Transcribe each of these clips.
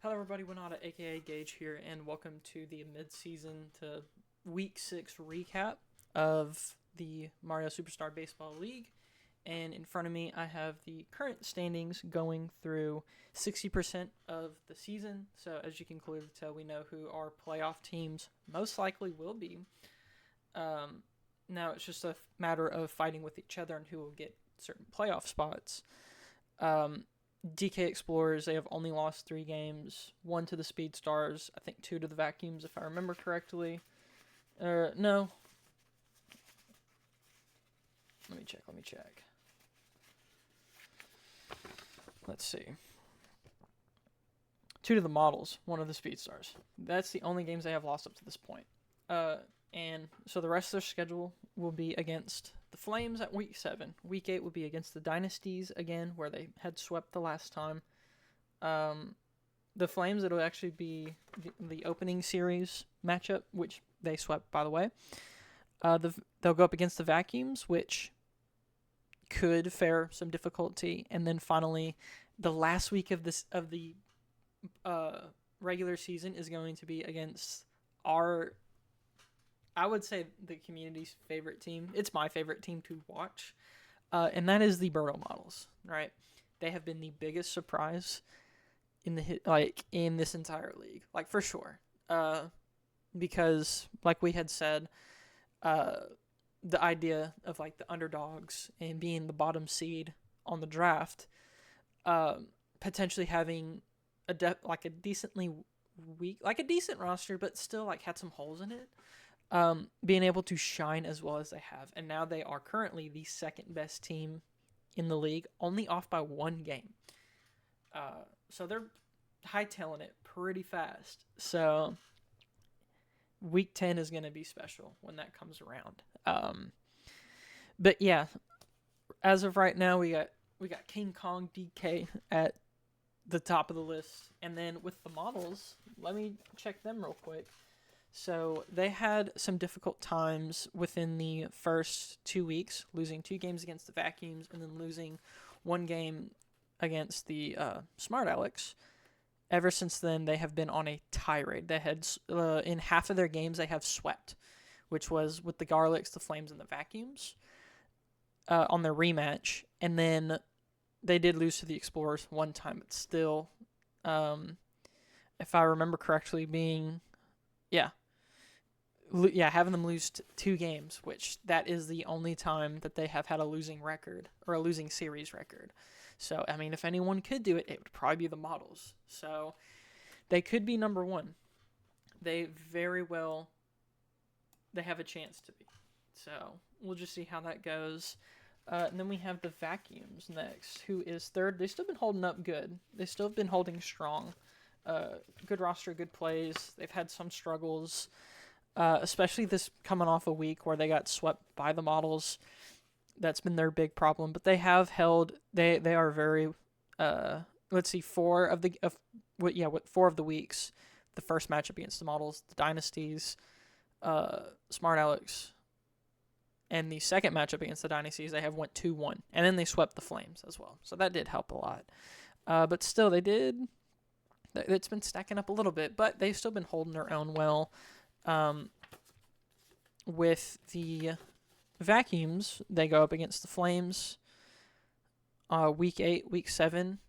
Hello, everybody. Winata, aka Gage here, and welcome to the mid-season to Week 6 recap of the Mario Superstar Baseball League. And in front of me, I have the current standings going through 60% of the season. So, as you can clearly tell, we know who our playoff teams most likely will be. Now, it's just a matter of fighting with each other and who will get certain playoff spots. DK Explorers, they have only lost 3 games. 1 to the Speed Stars, I think 2 to the Vacuums, if I remember correctly. No. Let me check. Let's see. 2 to the Models, 1 of the Speed Stars. That's the only games they have lost up to this point. And so the rest of their schedule will be against the Flames at Week 7. Week 8 will be against the Dynasties again, where they had swept the last time. The Flames, it'll actually be the opening series matchup, which they swept, by the way. They'll go up against the Vacuums, which could fare some difficulty. And then finally, the last week of the regular season is going to be against I would say the community's favorite team. It's my favorite team to watch, and that is the Birdo Models. Right, they have been the biggest surprise in this entire league, for sure. Because like we had said, the idea of the underdogs and being the bottom seed on the draft, potentially having a decently weak, a decent roster, but still had some holes in it. Being able to shine as well as they have. And now they are currently the second best team in the league, only off by 1 game. So they're hightailing it pretty fast. So week 10 is going to be special when that comes around. But yeah, as of right now, we got King Kong DK at the top of the list. And then with the Models, let me check them real quick. So they had some difficult times within the first 2 weeks, losing 2 games against the Vacuums and then losing 1 game against the Smart Alex. Ever since then, they have been on a tirade. They had in half of their games they have swept, which was with the Garlics, the Flames, and the Vacuums on their rematch. And then they did lose to the Explorers 1 time, but still, if I remember correctly, having them lose 2 games, which that is the only time that they have had a losing record or a losing series record. So, I mean, if anyone could do it, it would probably be the Models. So, they could be number 1. They have a chance to be. So, we'll just see how that goes. And then we have the Vacuums next, who is third. They've still been holding up good. They've still been holding strong. Good roster, good plays. They've had some struggles. Especially this coming off a week where they got swept by the Models. That's been their big problem. But they have held. They are very. Let's see, 4 of the weeks. The first matchup against the Models, the Dynasties, Smart Alex, and the second matchup against the Dynasties, they have went 2-1, and then they swept the Flames as well. So that did help a lot. But still, they did. It's been stacking up a little bit, but they've still been holding their own well. With the Vacuums, they go up against the Flames. Week 8, Week 7.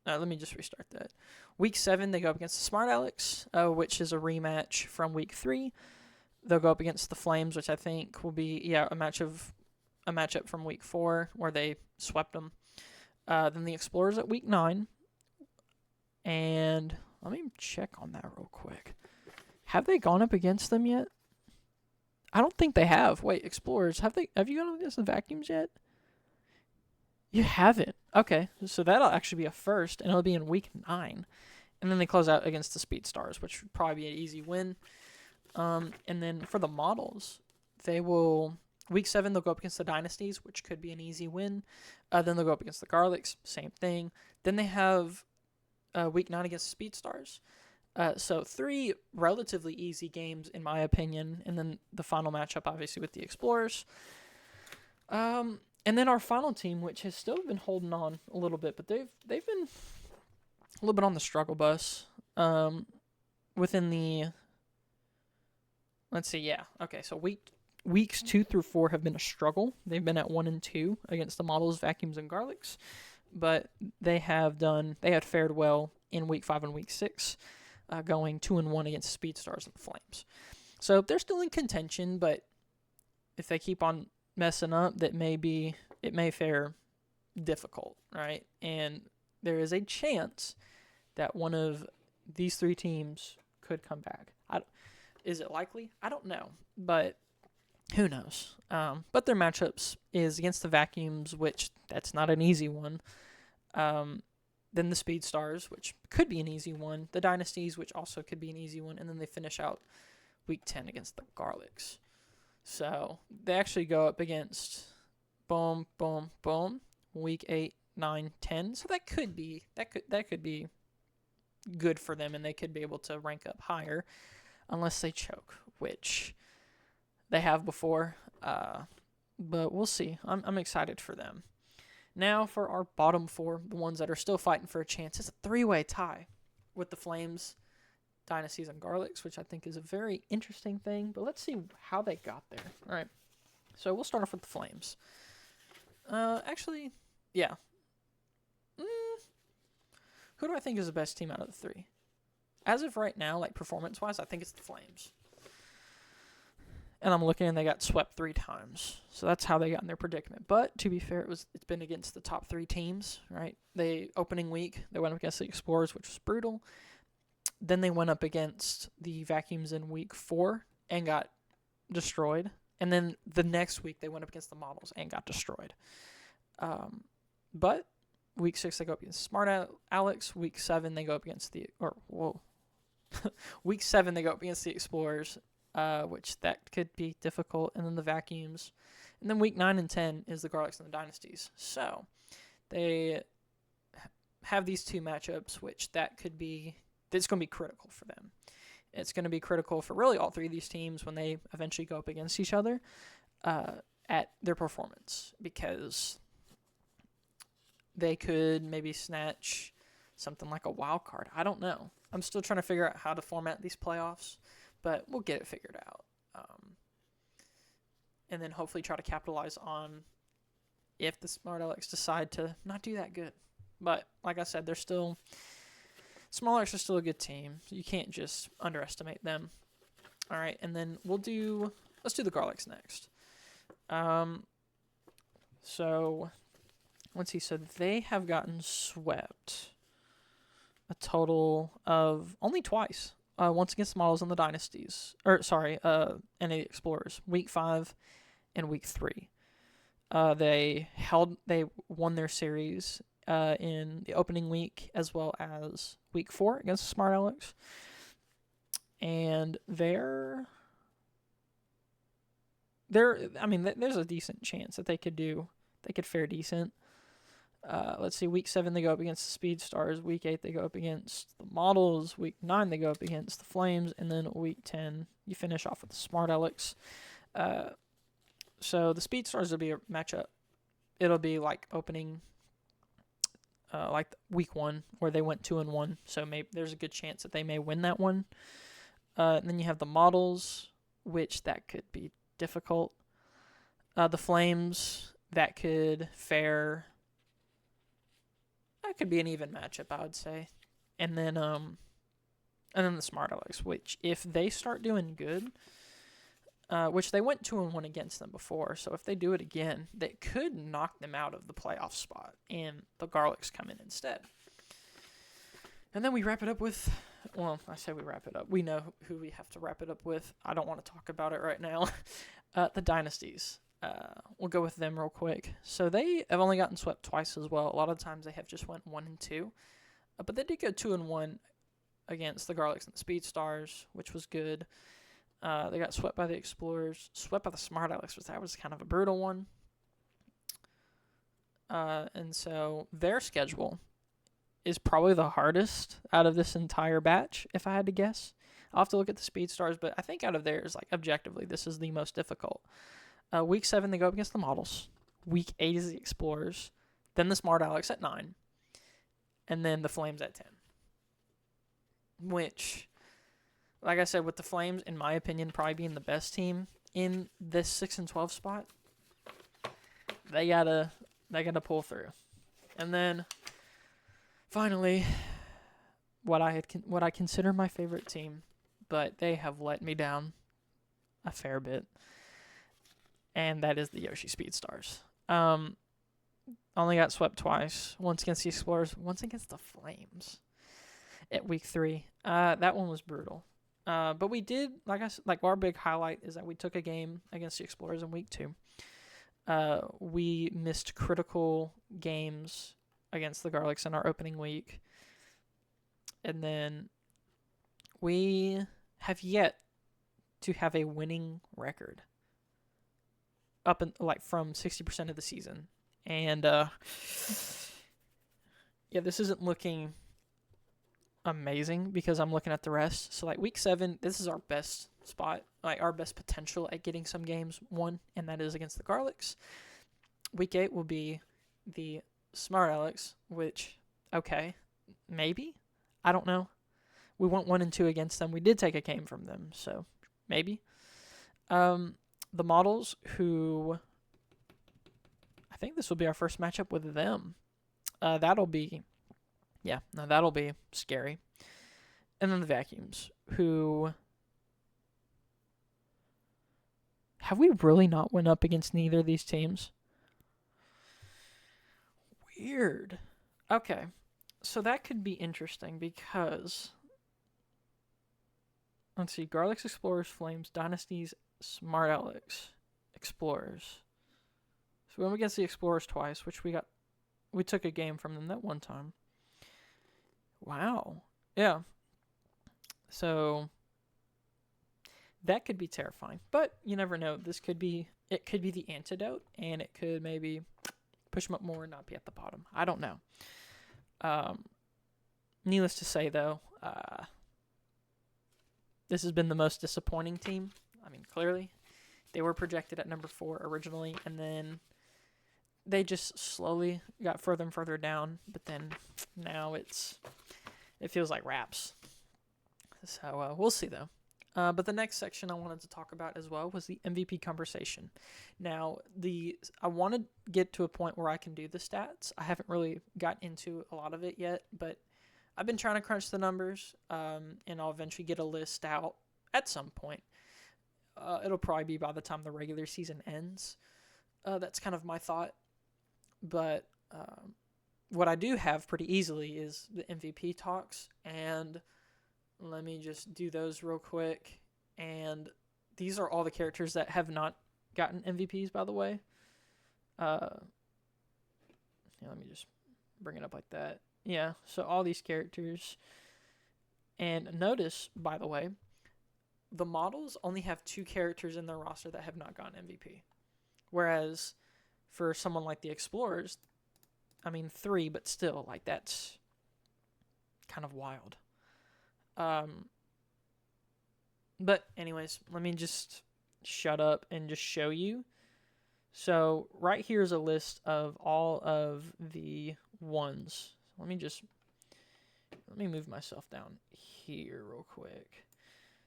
Let me just restart that. Week 7, they go up against the Smart Alex, which is a rematch from Week 3. They'll go up against the Flames, which I think will be a matchup from Week 4 where they swept them. Then the Explorers at Week 9. And let me check on that real quick. Have they gone up against them yet? I don't think they have. Wait, Explorers, have you gone up against the Vacuums yet? You haven't. Okay, so that'll actually be a first, and it'll be in Week 9. And then they close out against the Speed Stars, which would probably be an easy win. And then for the Models, they will... Week 7, they'll go up against the Dynasties, which could be an easy win. Then they'll go up against the Garlics, same thing. Then they have Week 9 against the Speed Stars. So 3 relatively easy games, in my opinion. And then the final matchup, obviously, with the Explorers. And then our final team, which has still been holding on a little bit, but they've been a little bit on the struggle bus. Um, within the let's see, yeah, okay. So weeks 2 through 4 have been a struggle. They've been at 1-2 against the models, vacuums, and garlics, but they had fared well in week 5 and week 6, going 2-1 against Speed Stars and the Flames. So they're still in contention, but if they keep on messing up, it may fare difficult, right? And there is a chance that one of these 3 teams could come back. Is it likely? I don't know, but who knows? But their matchups is against the Vacuums, which that's not an easy one. Then the Speed Stars, which could be an easy one. The Dynasties, which also could be an easy one. And then they finish out week 10 against the Garlics. So they actually go up against boom, boom, boom, week 8, 9, 10. So that could be good for them, and they could be able to rank up higher, unless they choke, which they have before. But we'll see. I'm excited for them. Now for our bottom 4, the ones that are still fighting for a chance. It's a 3-way tie with the Flames, Dynasties, and Garlics, which I think is a very interesting thing. But let's see how they got there. All right. So we'll start off with the Flames. Actually, yeah. Who do I think is the best team out of the 3? As of right now, like performance-wise, I think it's the Flames. And I'm looking, and they got swept 3 times. So that's how they got in their predicament. But to be fair, it's been against the top 3 teams, right? Opening week, they went up against the Explorers, which was brutal. Then they went up against the Vacuums in week 4 and got destroyed. And then the next week, they went up against the Models and got destroyed. But week 6, they go up against Smart Alex. Week 7, they go up against week 7, they go up against the Explorers, which that could be difficult. And then the Vacuums. And then week 9 and 10 is the Garlics and the Dynasties. So they have these 2 matchups, which it's going to be critical for them. It's going to be critical for really all 3 of these teams when they eventually go up against each other at their performance, because they could maybe snatch something like a wild card. I don't know. I'm still trying to figure out how to format these playoffs, but we'll get it figured out. And then hopefully try to capitalize on if the Smart Alex decide to not do that good. But like I said, Smart Alex are still a good team. You can't just underestimate them. All right, and then let's do the Garlics next. So let's see. So they have gotten swept a total of only twice. Once against the Models and the Dynasties. And the Explorers. Week 5 and week 3. They won their series in the opening week as well as week 4 against the Smart Alex. And there's a decent chance that they could fare decent. Let's see, week 7 they go up against the Speed Stars. Week 8 they go up against the Models. Week 9 they go up against the Flames, and then week 10 you finish off with the Smart Alex. So the Speed Stars will be a matchup. It'll be like opening, like week 1 where they went 2-1. So maybe there's a good chance that they may win that one. And then you have the Models, which that could be difficult. The Flames, that could fare. That could be an even matchup, I would say. And then the Smart Alex, which if they start doing good, which they went 2-1 against them before, so if they do it again, they could knock them out of the playoff spot, and the Garlics come in instead. And then we wrap it up with, I say we wrap it up. We know who we have to wrap it up with. I don't want to talk about it right now. The Dynasties. We'll go with them real quick. So they have only gotten swept twice as well. A lot of times they have just went 1-2. But they did go 2-1 against the Garlics and the Speed Stars, which was good. They got swept by the Explorers, swept by the Smart Alex, which that was kind of a brutal one. And so their schedule is probably the hardest out of this entire batch, if I had to guess. I'll have to look at the Speed Stars, but I think out of theirs, like objectively, this is the most difficult. Week 7, they go up against the Models. Week 8 is the Explorers. Then the Smart Alex at 9. And then the Flames at 10. which, like I said, with the Flames, in my opinion, probably being the best team in this 6-12 spot, they gotta pull through. And then finally, what I consider my favorite team, but they have let me down a fair bit, and that is the Yoshi Speedstars. Only got swept twice. Once against the Explorers, once against the Flames at week 3. That one was brutal. But we did, our big highlight is that we took a game against the Explorers in week 2. We missed critical games against the Garlics in our opening week. And then we have yet to have a winning record up in, from 60% of the season. And this isn't looking amazing because I'm looking at the rest. So week 7, this is our best spot, our best potential at getting some games won, and that is against the Garlics. Week 8 will be the Smart Alex, which, okay, maybe. I don't know. We went 1-2 against them. We did take a game from them, so maybe. The Models, who I think this will be our first matchup with them. That'll be scary. And then the Vacuums, who have we really not went up against neither of these teams? Weird. Okay. So that could be interesting because, let's see, Garlics, Explorers, Flames, Dynasties, Smart Alex, Explorers. So we went against the Explorers twice, which we took a game from them that one time. Wow. Yeah. So that could be terrifying, but you never know. It could be the antidote, and it could maybe push them up more and not be at the bottom. I don't know. Needless to say, though, this has been the most disappointing team. I mean, clearly, they were projected at number 4 originally, and then they just slowly got further and further down. But then now it feels like wraps. So we'll see, though. But the next section I wanted to talk about as well was the MVP conversation. Now, I want to get to a point where I can do the stats. I haven't really got into a lot of it yet, but I've been trying to crunch the numbers, and I'll eventually get a list out at some point. It'll probably be by the time the regular season ends. That's kind of my thought. But what I do have pretty easily is the MVP talks, and let me just do those real quick. And these are all the characters that have not gotten MVPs, by the way. Let me just bring it up like that. Yeah, so all these characters. And notice, by the way, the Models only have 2 characters in their roster that have not gotten MVP. Whereas for someone like the Explorers, 3, but still, that's kind of wild. But anyways, let me just shut up and just show you. So right here is a list of all of the ones. Let me move myself down here real quick.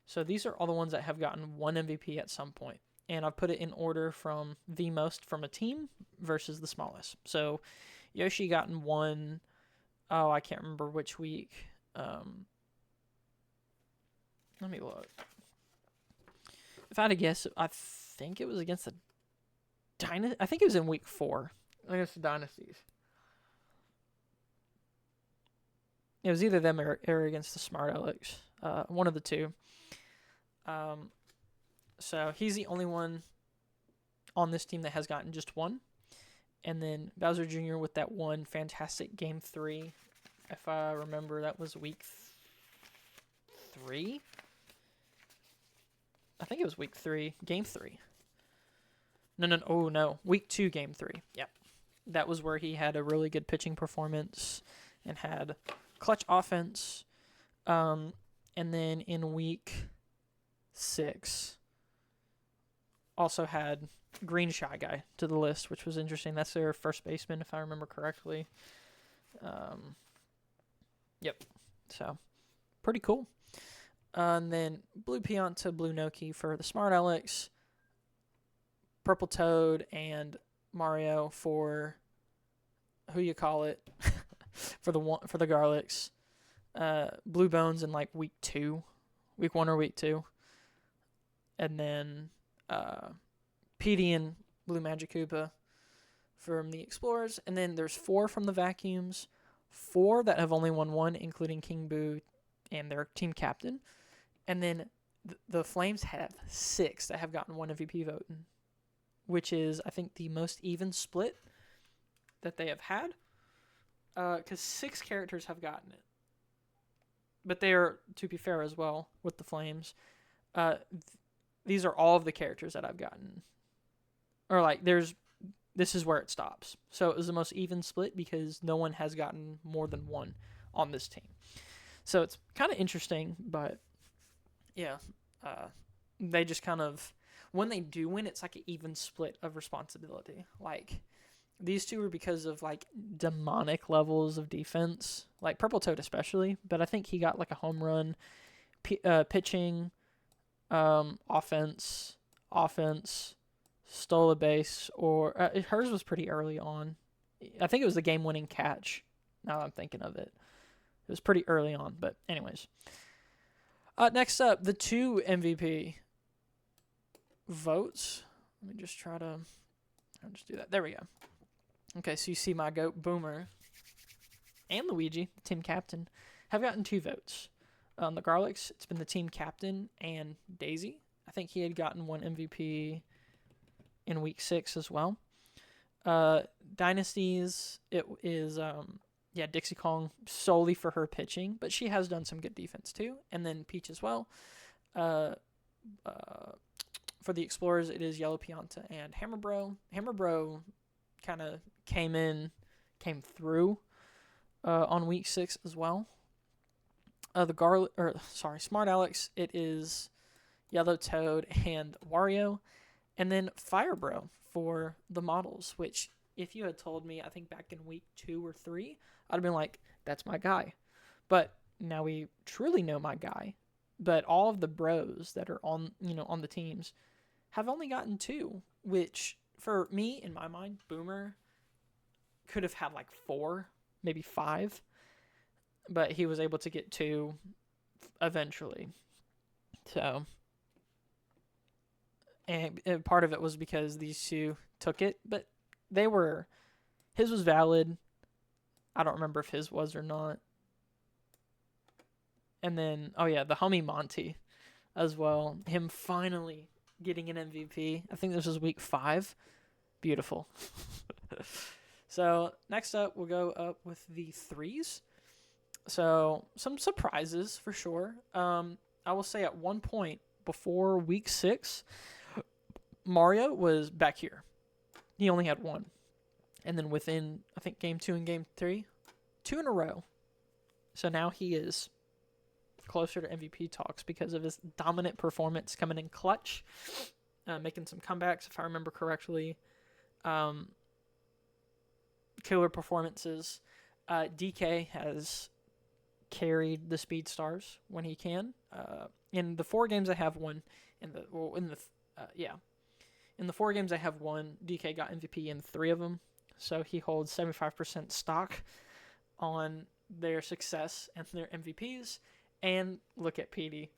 So these are all the ones that have gotten 1 MVP at some point. And I've put it in order from the most from a team versus the smallest. So Yoshi gotten 1. Oh, I can't remember which week. Let me look. If I had to guess, I think it was against the Dynasty. I think it was in week 4 against the Dynasties. It was either them or against the Smart Alex. One of the two. So he's the only one on this team that has gotten just 1. And then Bowser Jr. with that one fantastic game 3. If I remember, that was week 3. I think it was week 3, game 3. No. Week 2, game 3. Yep. That was where he had a really good pitching performance and had clutch offense. And then in week 6, also had Green Shy Guy to the list, which was interesting. That's their first baseman, if I remember correctly. Yep. So, pretty cool. And then Blue Pianta, Blue Noki for the Smart Alex, Purple Toad, and Mario for who you call it for the Garlics. Blue Bones in like week 1 or week 2, and then Petey and Blue Magikarpa from the Explorers, and then there's 4 from the Vacuums, 4 that have only won 1, including King Boo and their team captain, and then the Flames have 6 that have gotten 1 MVP vote, which is, I think, the most even split that they have had, because 6 characters have gotten it. But they are, to be fair as well, with the Flames, these are all of the characters that I've gotten. Or, like, this is where it stops. So it was the most even split because no one has gotten more than 1 on this team. So it's kind of interesting, but, yeah, they just kind of, when they do win, it's like an even split of responsibility. Like, these 2 are because of, like, demonic levels of defense, like Purple Toad especially, but I think he got, like, a home run, pitching, offense, stole a base, or hers was pretty early on. I think it was the game-winning catch, now that I'm thinking of it. It was pretty early on, but anyways. Next up, the 2 MVP votes. Let me just try to, I'll just do that. There we go. Okay, so you see my goat Boomer and Luigi, the team captain, have gotten 2 votes. The Garlics, it's been the team captain and Daisy. I think he had gotten 1 MVP in week 6 as well. Dynasties, it is Dixie Kong solely for her pitching, but she has done some good defense too. And then Peach as well. For the Explorers, it is Yellow Pianta and Hammer Bro. Hammer Bro kind of came through on week 6 as well. Smart Alex, it is Yellow Toad and Wario, and then Fire Bro for the models, which if you had told me, I think back in week 2 or 3, I'd have been like, that's my guy. But now we truly know my guy. But all of the bros that are on the teams have only gotten 2, which for me, in my mind, Boomer could have had like 4, maybe 5, but he was able to get 2 eventually. So, and part of it was because these 2 took it, but his was valid. I don't remember if his was or not. And then, the homie Monty as well. Him finally getting an MVP. I think this was week 5. Beautiful. So next up, we'll go up with the 3s. So some surprises for sure. I will say at one point before week 6, Mario was back here. He only had 1. And then within, I think, game 2 and game 3, 2 in a row. So now he is closer to MVP talks because of his dominant performance coming in clutch, making some comebacks, if I remember correctly. Killer performances. DK has carried the Speed Stars when he can. In the 4 games I have won, in the 4 games I have won, DK got MVP in 3 of them. So he holds 75% stock on their success and their MVPs. And look at PD.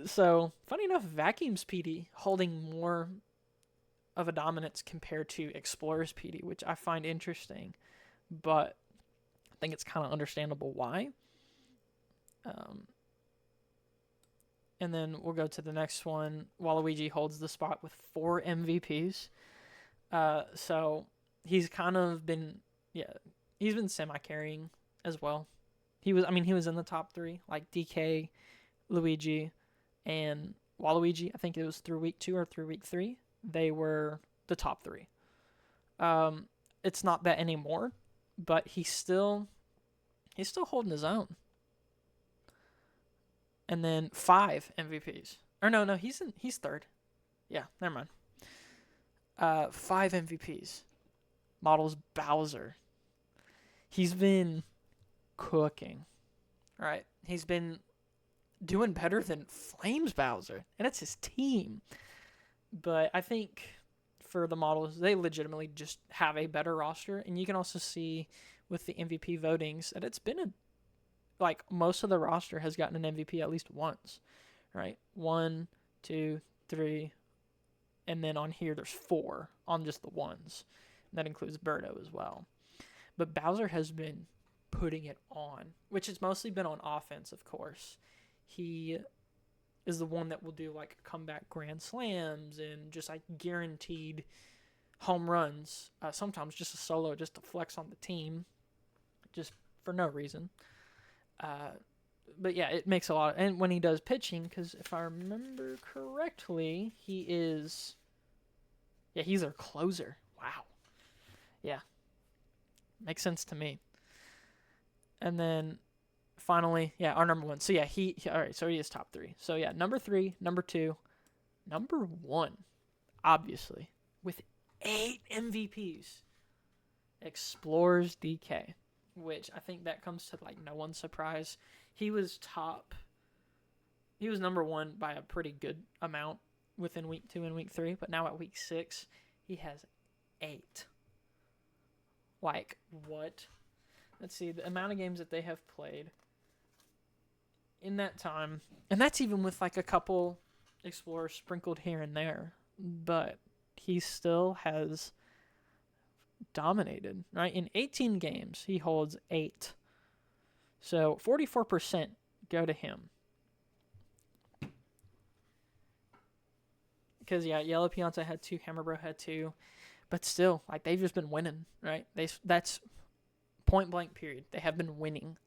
So, funny enough, Vacuum's PD holding more of a dominance compared to Explorer's PD, which I find interesting. But I think it's kind of understandable why. And then we'll go to the next one. Waluigi holds the spot with 4 MVPs. So he's kind of been, he's been semi-carrying as well. He was in the top 3, like DK, Luigi, and Waluigi. I think it was through week 2 or through week 3. They were the top 3. It's not that anymore, but he's still holding his own. And then 5 MVPs. Or no, he's third. Yeah, never mind. 5 MVPs. Models Bowser. He's been cooking. right? He's been doing better than Flames Bowser, and it's his team. But I think for the models, they legitimately just have a better roster, and you can also see with the MVP votings that it's been like most of the roster has gotten an MVP at least once, right? 1, 2, 3, and then on here there's 4 on just the ones. And that includes Birdo as well. But Bowser has been putting it on, which has mostly been on offense, of course. He is the one that will do like comeback grand slams and just like guaranteed home runs. Sometimes just a solo just to flex on the team, just for no reason. But yeah, it makes a lot. And when he does pitching, because if I remember correctly, he's their closer. Wow. Yeah, makes sense to me. And then finally, yeah, our number 1. So yeah, all right. So he is top 3. So yeah, number 3, number 2, number 1, obviously with 8 MVPs, Explorers DK, which I think that comes to like no one's surprise. He was number 1 by a pretty good amount within week 2 and week 3, but now at week 6, he has 8. Like, what? Let's see, the amount of games that they have played in that time, and that's even with like a couple Explorers sprinkled here and there, but he still has dominated, right? In 18 games, he holds 8. So 44% go to him. Because, yeah, Yellow Pianta had 2, Hammerbro had 2, but still, like, they've just been winning, right? That's point blank period. They have been winning.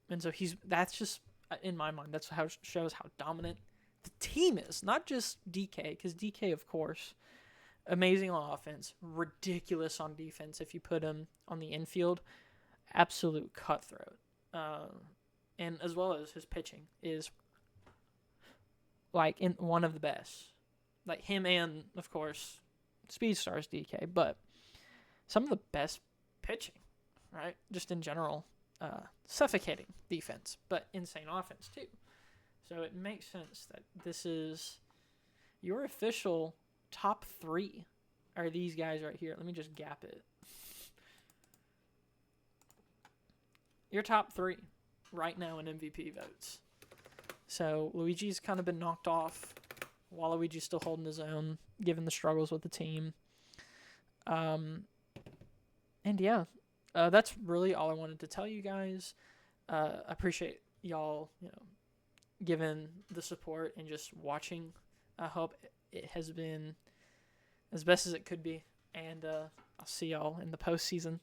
And so that's just, in my mind, that's how shows how dominant the team is. Not just DK, because DK, of course, amazing on offense, ridiculous on defense if you put him on the infield, absolute cutthroat. And as well as his pitching is like in one of the best. Like him and, of course, Speedstars DK, but some of the best pitching, right? Just in general. Suffocating defense, but insane offense too. So it makes sense that this is your official top 3 are these guys right here. Let me just gap it. Your top 3 right now in MVP votes. So Luigi's kind of been knocked off. Waluigi's still holding his own, given the struggles with the team. And yeah, that's really all I wanted to tell you guys. I appreciate y'all, giving the support and just watching. I hope it has been as best as it could be. And I'll see y'all in the postseason.